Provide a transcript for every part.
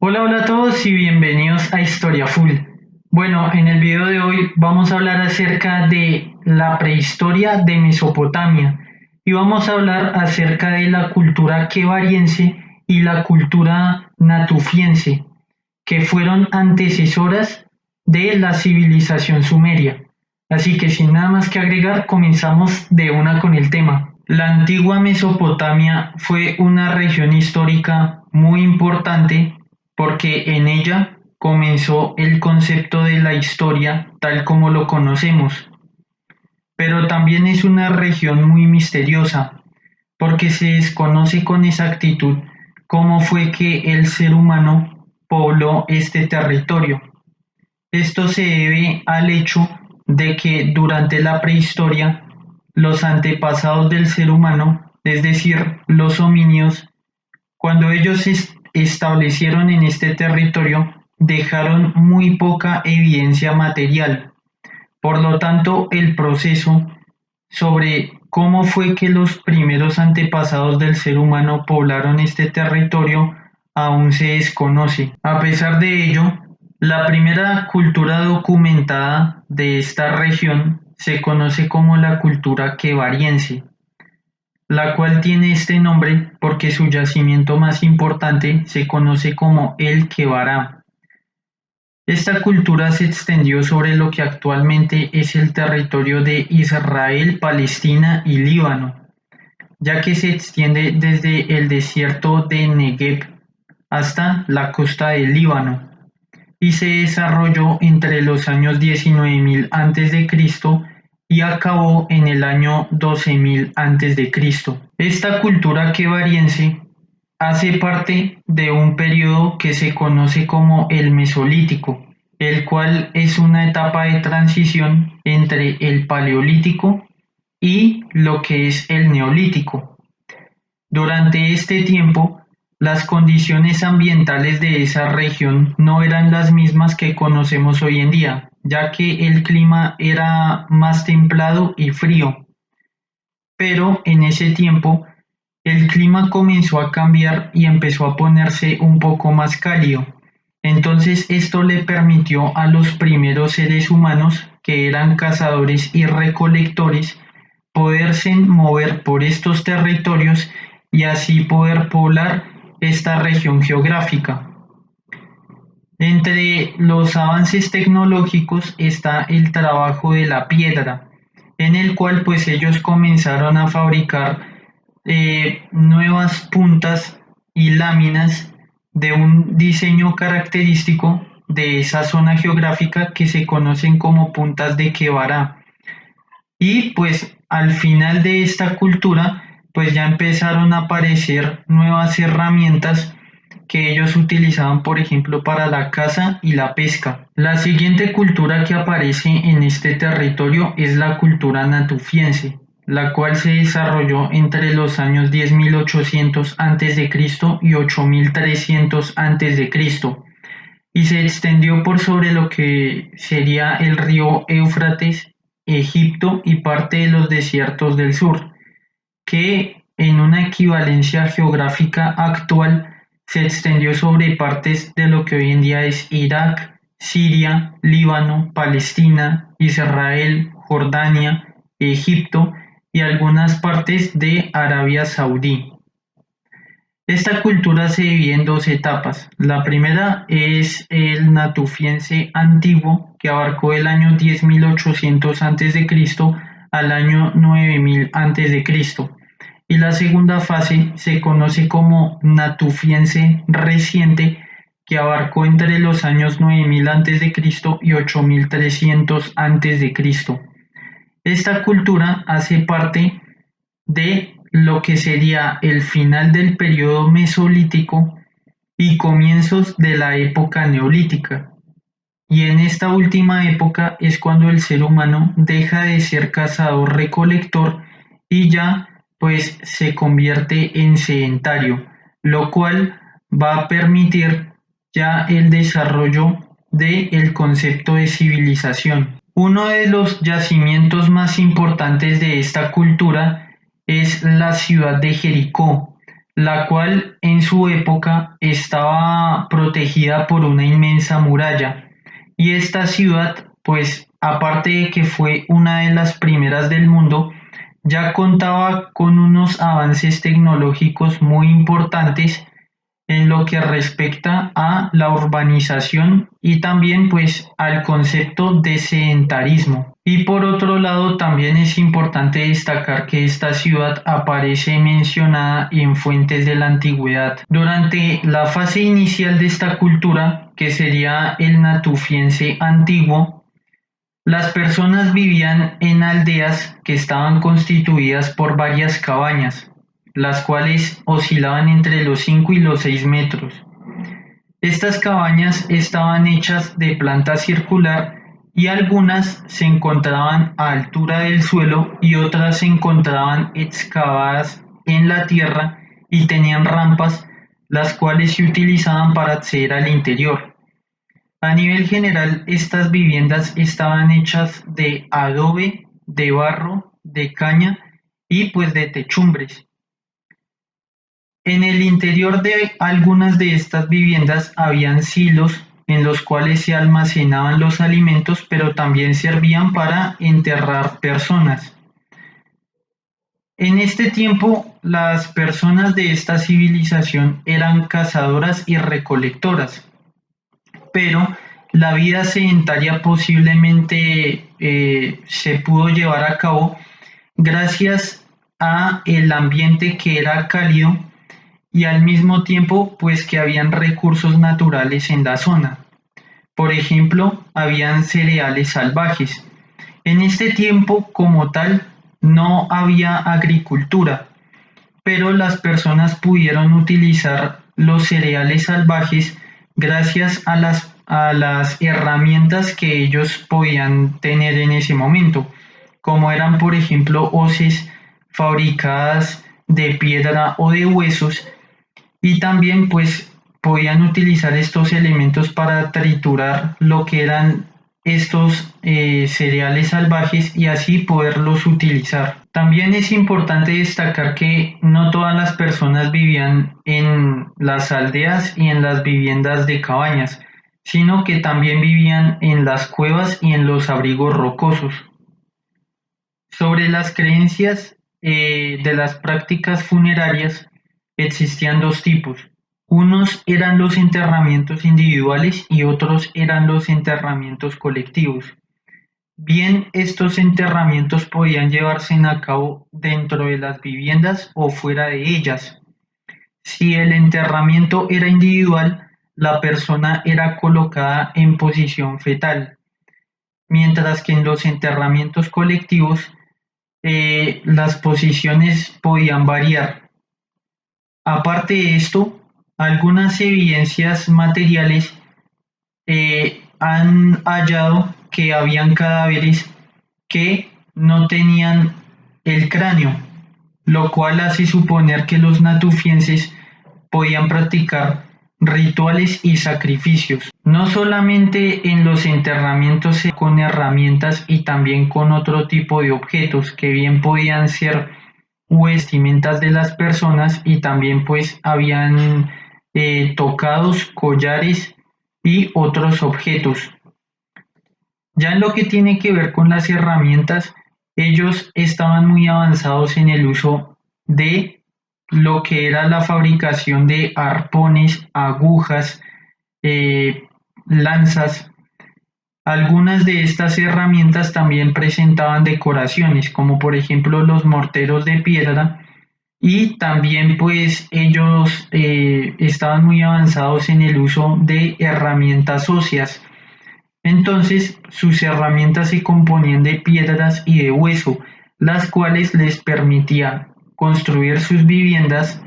Hola, hola a todos y bienvenidos a Historia Full. Bueno, en el video de hoy vamos a hablar acerca de la prehistoria de Mesopotamia y vamos a hablar acerca de la cultura quevariense y la cultura natufiense, que fueron antecesoras de la civilización sumeria. Así que sin nada más que agregar, comenzamos de una con el tema. La antigua Mesopotamia fue una región histórica muy importante porque en ella comenzó el concepto de la historia tal como lo conocemos, pero también es una región muy misteriosa porque se desconoce con exactitud cómo fue que el ser humano pobló este territorio. Esto se debe al hecho de que durante la prehistoria los antepasados del ser humano, es decir, los homínidos, cuando ellos se establecieron en este territorio, dejaron muy poca evidencia material. Por lo tanto, el proceso sobre cómo fue que los primeros antepasados del ser humano poblaron este territorio aún se desconoce. A pesar de ello, la primera cultura documentada de esta región se conoce como la cultura quevariense, la cual tiene este nombre porque su yacimiento más importante se conoce como el Quebará. Esta cultura se extendió sobre lo que actualmente es el territorio de Israel, Palestina y Líbano, ya que se extiende desde el desierto de Negev hasta la costa del Líbano y se desarrolló entre los años 19.000 a.C. y acabó en el año 12.000 a.C. Esta cultura quevariense hace parte de un periodo que se conoce como el Mesolítico, el cual es una etapa de transición entre el Paleolítico y lo que es el Neolítico. Durante este tiempo, las condiciones ambientales de esa región no eran las mismas que conocemos hoy en día, ya que el clima era más templado y frío, pero en ese tiempo el clima comenzó a cambiar y empezó a ponerse un poco más cálido. Entonces esto le permitió a los primeros seres humanos, que eran cazadores y recolectores, poderse mover por estos territorios y así poder poblar esta región geográfica. Entre los avances tecnológicos está el trabajo de la piedra, en el cual pues ellos comenzaron a fabricar nuevas puntas y láminas de un diseño característico de esa zona geográfica que se conocen como puntas de Quebará. Y pues al final de esta cultura, pues ya empezaron a aparecer nuevas herramientas que ellos utilizaban, por ejemplo, para la caza y la pesca. La siguiente cultura que aparece en este territorio es la cultura natufiense, la cual se desarrolló entre los años 10.800 a.C. y 8.300 a.C. y se extendió por sobre lo que sería el río Éufrates, Egipto y parte de los desiertos del sur, que en una equivalencia geográfica actual se extendió sobre partes de lo que hoy en día es Irak, Siria, Líbano, Palestina, Israel, Jordania, Egipto y algunas partes de Arabia Saudí. Esta cultura se divide en dos etapas. La primera es el natufiense antiguo, que abarcó el año 10.800 a.C. al año 9.000 a.C. Y la segunda fase se conoce como natufiense reciente, que abarcó entre los años 9.000 a.C. y 8.300 a.C. Esta cultura hace parte de lo que sería el final del periodo mesolítico y comienzos de la época neolítica. Y en esta última época es cuando el ser humano deja de ser cazador-recolector y ya pues se convierte en sedentario, lo cual va a permitir ya el desarrollo del concepto de civilización. Uno de los yacimientos más importantes de esta cultura es la ciudad de Jericó, la cual en su época estaba protegida por una inmensa muralla. Y esta ciudad, pues aparte de que fue una de las primeras del mundo, ya contaba con unos avances tecnológicos muy importantes en lo que respecta a la urbanización y también pues al concepto de sedentarismo. Y por otro lado también es importante destacar que esta ciudad aparece mencionada en fuentes de la antigüedad. Durante la fase inicial de esta cultura, que sería el natufiense antiguo, las personas vivían en aldeas que estaban constituidas por varias cabañas, las cuales oscilaban entre los 5 y los 6 metros. Estas cabañas estaban hechas de planta circular y algunas se encontraban a altura del suelo y otras se encontraban excavadas en la tierra y tenían rampas, las cuales se utilizaban para acceder al interior. A nivel general, estas viviendas estaban hechas de adobe, de barro, de caña y pues de techumbres. En el interior de algunas de estas viviendas habían silos en los cuales se almacenaban los alimentos, pero también servían para enterrar personas. En este tiempo, las personas de esta civilización eran cazadoras y recolectoras, pero la vida sedentaria posiblemente se pudo llevar a cabo gracias a el ambiente que era cálido y al mismo tiempo pues que habían recursos naturales en la zona. Por ejemplo, habían cereales salvajes. En este tiempo como tal no había agricultura, pero las personas pudieron utilizar los cereales salvajes gracias a las herramientas que ellos podían tener en ese momento, como eran por ejemplo hoces fabricadas de piedra o de huesos, y también pues podían utilizar estos elementos para triturar lo que eran estos cereales salvajes y así poderlos utilizar. También es importante destacar que no todas las personas vivían en las aldeas y en las viviendas de cabañas, sino que también vivían en las cuevas y en los abrigos rocosos. Sobre las creencias de las prácticas funerarias existían dos tipos. Unos eran los enterramientos individuales y otros eran los enterramientos colectivos. Bien, estos enterramientos podían llevarse a cabo dentro de las viviendas o fuera de ellas. Si el enterramiento era individual, la persona era colocada en posición fetal, mientras que en los enterramientos colectivos las posiciones podían variar. Aparte de esto, algunas evidencias materiales han hallado que habían cadáveres que no tenían el cráneo, lo cual hace suponer que los natufienses podían practicar rituales y sacrificios, no solamente en los enterramientos con herramientas y también con otro tipo de objetos que bien podían ser vestimentas de las personas y también pues habían tocados, collares y otros objetos. Ya en lo que tiene que ver con las herramientas, ellos estaban muy avanzados en el uso de lo que era la fabricación de arpones, agujas, eh, lanzas. Algunas de estas herramientas también presentaban decoraciones, como por ejemplo los morteros de piedra, y también pues ellos estaban muy avanzados en el uso de herramientas óseas. Entonces sus herramientas se componían de piedras y de hueso, las cuales les permitía construir sus viviendas,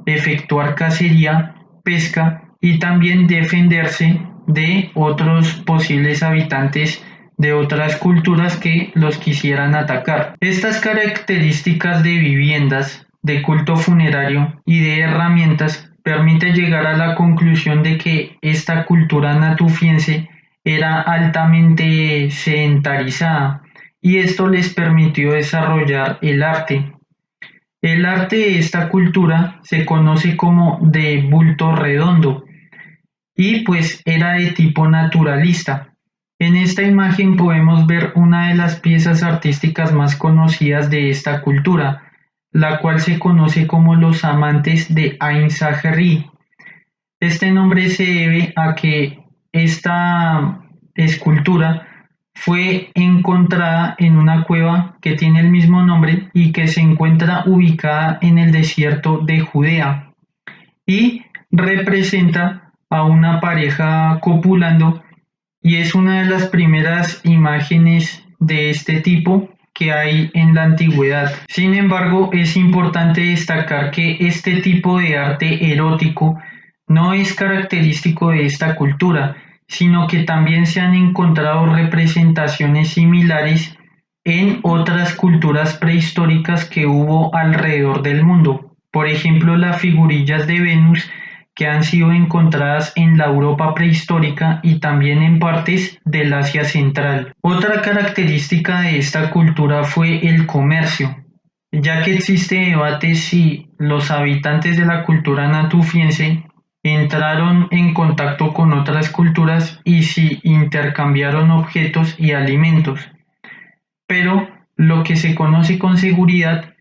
efectuar cacería, pesca y también defenderse de otros posibles habitantes de otras culturas que los quisieran atacar. Estas características de viviendas, de culto funerario y de herramientas permiten llegar a la conclusión de que esta cultura natufiense era altamente sedentarizada y esto les permitió desarrollar el arte. El arte de esta cultura se conoce como de bulto redondo y pues era de tipo naturalista. En esta imagen podemos ver una de las piezas artísticas más conocidas de esta cultura, la cual se conoce como los amantes de Ain Sahri. Este nombre se debe a que esta escultura fue encontrada en una cueva que tiene el mismo nombre y que se encuentra ubicada en el desierto de Judea y representa a una pareja copulando y es una de las primeras imágenes de este tipo que hay en la antigüedad. Sin embargo, es importante destacar que este tipo de arte erótico no es característico de esta cultura, sino que también se han encontrado representaciones similares en otras culturas prehistóricas que hubo alrededor del mundo. Por ejemplo, las figurillas de Venus que han sido encontradas en la Europa prehistórica y también en partes del Asia Central. Otra característica de esta cultura fue el comercio, ya que existe debate si los habitantes de la cultura natufiense entraron en contacto con otras culturas y si intercambiaron objetos y alimentos. Pero lo que se conoce con seguridad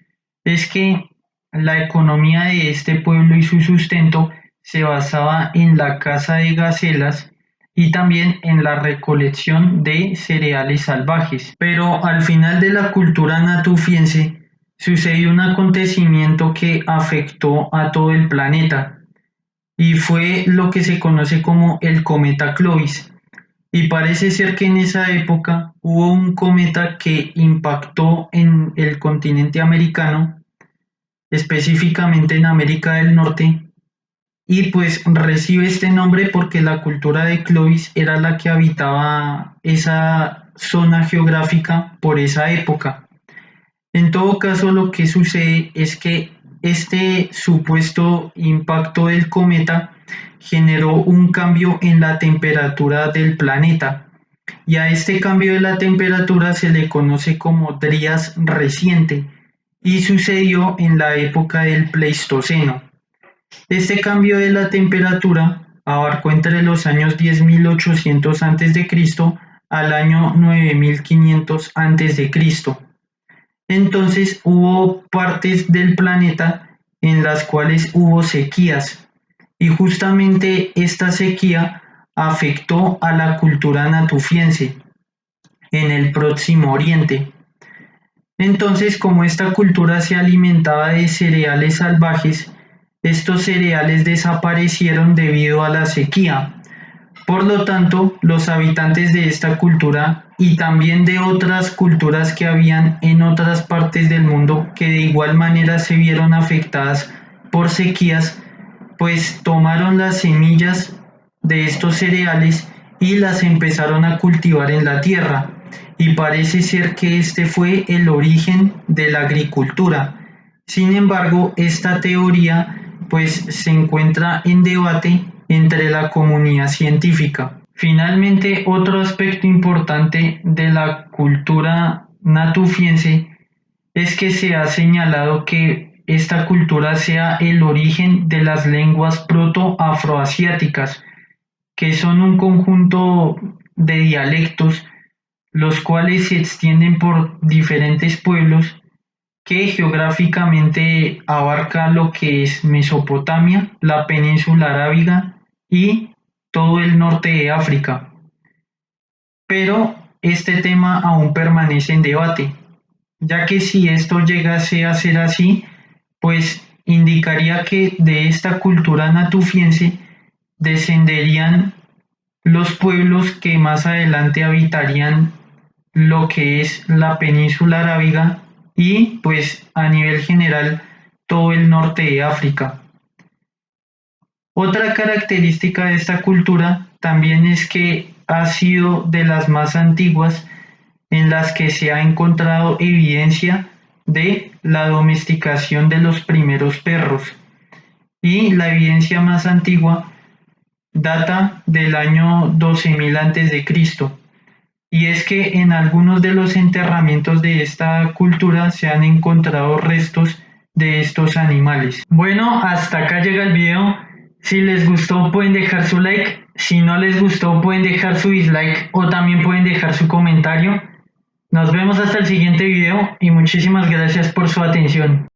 es que la economía de este pueblo y su sustento se basaba en la caza de gacelas y también en la recolección de cereales salvajes. Pero al final de la cultura natufiense sucedió un acontecimiento que afectó a todo el planeta y fue lo que se conoce como el cometa Clovis. Y parece ser que en esa época hubo un cometa que impactó en el continente americano, específicamente en América del Norte, y pues recibe este nombre porque la cultura de Clovis era la que habitaba esa zona geográfica por esa época. En todo caso, lo que sucede es que este supuesto impacto del cometa generó un cambio en la temperatura del planeta y a este cambio de la temperatura se le conoce como Drías reciente y sucedió en la época del Pleistoceno. Este cambio de la temperatura abarcó entre los años 10.800 a.C. al año 9.500 a.C. Entonces hubo partes del planeta en las cuales hubo sequías y justamente esta sequía afectó a la cultura natufiense en el Próximo Oriente. Entonces, como esta cultura se alimentaba de cereales salvajes, estos cereales desaparecieron debido a la sequía. Por lo tanto, los habitantes de esta cultura y también de otras culturas que habían en otras partes del mundo que de igual manera se vieron afectadas por sequías, pues tomaron las semillas de estos cereales y las empezaron a cultivar en la tierra. Y parece ser que este fue el origen de la agricultura. Sin embargo, esta teoría pues se encuentra en debate entre la comunidad científica. Finalmente, otro aspecto importante de la cultura natufiense es que se ha señalado que esta cultura sea el origen de las lenguas proto-afroasiáticas, que son un conjunto de dialectos los cuales se extienden por diferentes pueblos que geográficamente abarca lo que es Mesopotamia, la península arábiga y todo el norte de África. Pero este tema aún permanece en debate, ya que si esto llegase a ser así, pues indicaría que de esta cultura natufiense descenderían los pueblos que más adelante habitarían lo que es la península arábiga y pues a nivel general todo el norte de África. Otra característica de esta cultura también es que ha sido de las más antiguas en las que se ha encontrado evidencia de la domesticación de los primeros perros y la evidencia más antigua data del año 12.000 a.C. Y es que en algunos de los enterramientos de esta cultura se han encontrado restos de estos animales. Bueno, hasta acá llega el video. Si les gustó pueden dejar su like, si no les gustó pueden dejar su dislike o también pueden dejar su comentario. Nos vemos hasta el siguiente video y muchísimas gracias por su atención.